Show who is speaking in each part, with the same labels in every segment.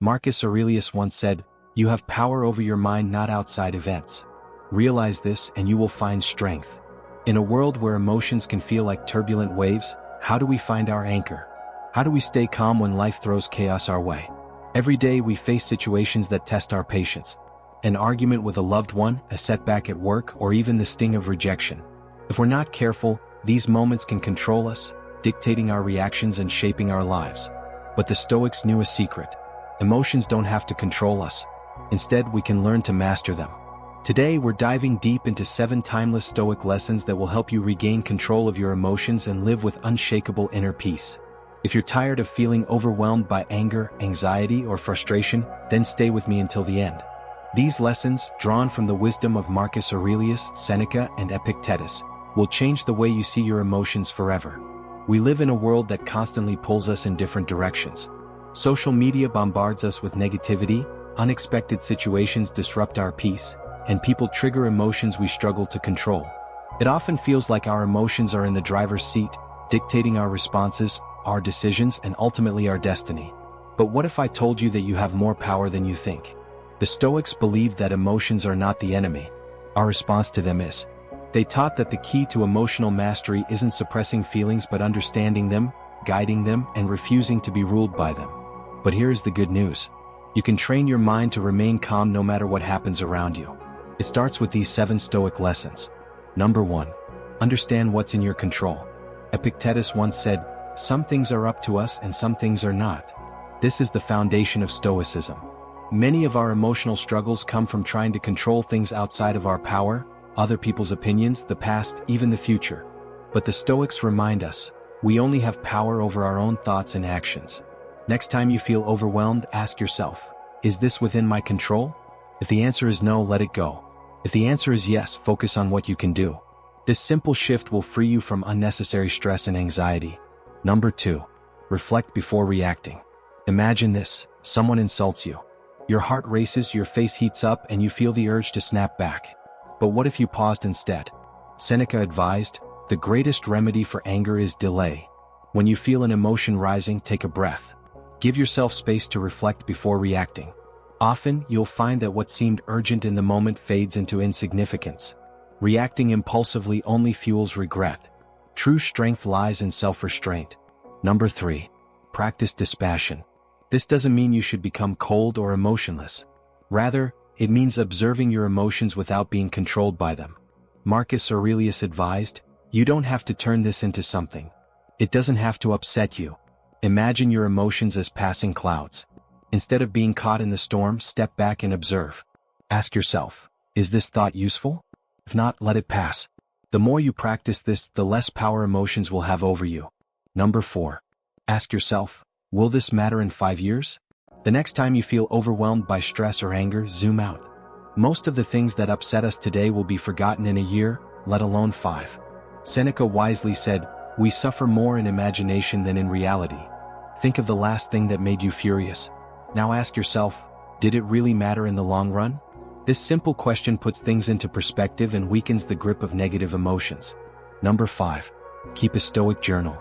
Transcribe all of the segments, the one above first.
Speaker 1: Marcus Aurelius once said, "You have power over your mind, not outside events." Realize this and you will find strength. In a world where emotions can feel like turbulent waves, how do we find our anchor? How do we stay calm when life throws chaos our way? Every day we face situations that test our patience. An argument with a loved one, a setback at work, or even the sting of rejection. If we're not careful, these moments can control us, dictating our reactions and shaping our lives. But the Stoics knew a secret. Emotions don't have to control us. Instead, we can learn to master them. Today, we're diving deep into 7 timeless Stoic lessons that will help you regain control of your emotions and live with unshakable inner peace. If you're tired of feeling overwhelmed by anger, anxiety, or frustration, then stay with me until the end. These lessons, drawn from the wisdom of Marcus Aurelius, Seneca, and Epictetus, will change the way you see your emotions forever. We live in a world that constantly pulls us in different directions. Social media bombards us with negativity, unexpected situations disrupt our peace, and people trigger emotions we struggle to control. It often feels like our emotions are in the driver's seat, dictating our responses, our decisions, and ultimately our destiny. But what if I told you that you have more power than you think? The Stoics believed that emotions are not the enemy. Our response to them is. They taught that the key to emotional mastery isn't suppressing feelings but understanding them, guiding them, and refusing to be ruled by them. But here's the good news. You can train your mind to remain calm no matter what happens around you. It starts with these 7 Stoic lessons. Number 1. Understand what's in your control. Epictetus once said, "Some things are up to us and some things are not." This is the foundation of Stoicism. Many of our emotional struggles come from trying to control things outside of our power, other people's opinions, the past, even the future. But the Stoics remind us, we only have power over our own thoughts and actions. Next time you feel overwhelmed, ask yourself, is this within my control? If the answer is no, let it go. If the answer is yes, focus on what you can do. This simple shift will free you from unnecessary stress and anxiety. Number 2. Reflect before reacting. Imagine this, someone insults you. Your heart races, your face heats up, and you feel the urge to snap back. But what if you paused instead? Seneca advised, the greatest remedy for anger is delay. When you feel an emotion rising, take a breath. Give yourself space to reflect before reacting. Often, you'll find that what seemed urgent in the moment fades into insignificance. Reacting impulsively only fuels regret. True strength lies in self-restraint. Number 3. Practice dispassion. This doesn't mean you should become cold or emotionless. Rather, it means observing your emotions without being controlled by them. Marcus Aurelius advised, you don't have to turn this into something. It doesn't have to upset you. Imagine your emotions as passing clouds. Instead of being caught in the storm, step back and observe. Ask yourself, is this thought useful? If not, let it pass. The more you practice this, the less power emotions will have over you. Number 4. Ask yourself, will this matter in 5 years? The next time you feel overwhelmed by stress or anger, zoom out. Most of the things that upset us today will be forgotten in a year, let alone 5. Seneca wisely said, we suffer more in imagination than in reality. Think of the last thing that made you furious. Now ask yourself, did it really matter in the long run? This simple question puts things into perspective and weakens the grip of negative emotions. Number 5. Keep a Stoic journal.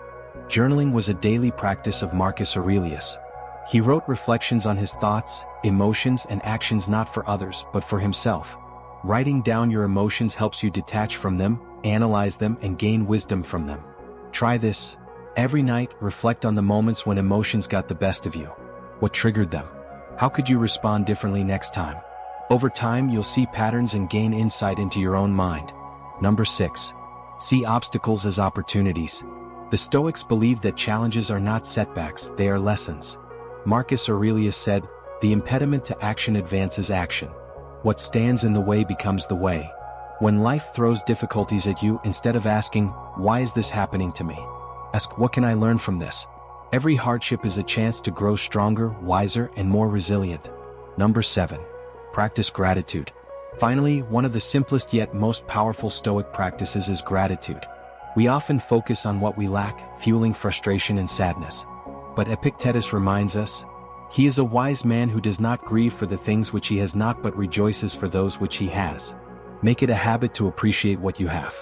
Speaker 1: Journaling was a daily practice of Marcus Aurelius. He wrote reflections on his thoughts, emotions, and actions not for others, but for himself. Writing down your emotions helps you detach from them, analyze them, and gain wisdom from them. Try this. Every night, reflect on the moments when emotions got the best of you. What triggered them? How could you respond differently next time? Over time, you'll see patterns and gain insight into your own mind. Number 6. See obstacles as opportunities. The Stoics believed that challenges are not setbacks, they are lessons. Marcus Aurelius said, the impediment to action advances action. What stands in the way becomes the way. When life throws difficulties at you, instead of asking, why is this happening to me? Ask, what can I learn from this? Every hardship is a chance to grow stronger, wiser, and more resilient. Number 7. Practice gratitude. Finally, one of the simplest yet most powerful Stoic practices is gratitude. We often focus on what we lack, fueling frustration and sadness. But Epictetus reminds us, he is a wise man who does not grieve for the things which he has not but rejoices for those which he has. Make it a habit to appreciate what you have.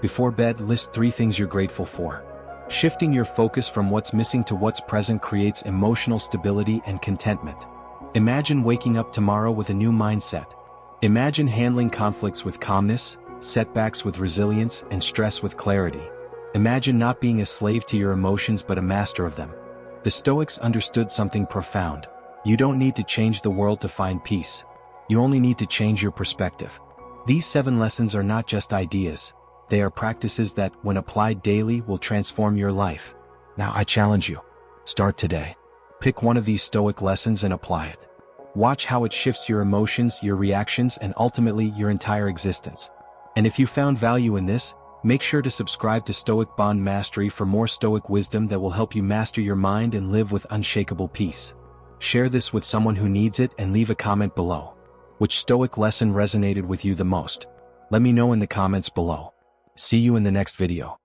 Speaker 1: Before bed, list 3 things you're grateful for. Shifting your focus from what's missing to what's present creates emotional stability and contentment. Imagine waking up tomorrow with a new mindset. Imagine handling conflicts with calmness, setbacks with resilience, and stress with clarity. Imagine not being a slave to your emotions but a master of them. The Stoics understood something profound. You don't need to change the world to find peace. You only need to change your perspective. These 7 lessons are not just ideas. They are practices that, when applied daily, will transform your life. Now I challenge you. Start today. Pick one of these Stoic lessons and apply it. Watch how it shifts your emotions, your reactions, and ultimately your entire existence. And if you found value in this, make sure to subscribe to Stoic Bond Mastery for more Stoic wisdom that will help you master your mind and live with unshakable peace. Share this with someone who needs it and leave a comment below. Which Stoic lesson resonated with you the most? Let me know in the comments below. See you in the next video.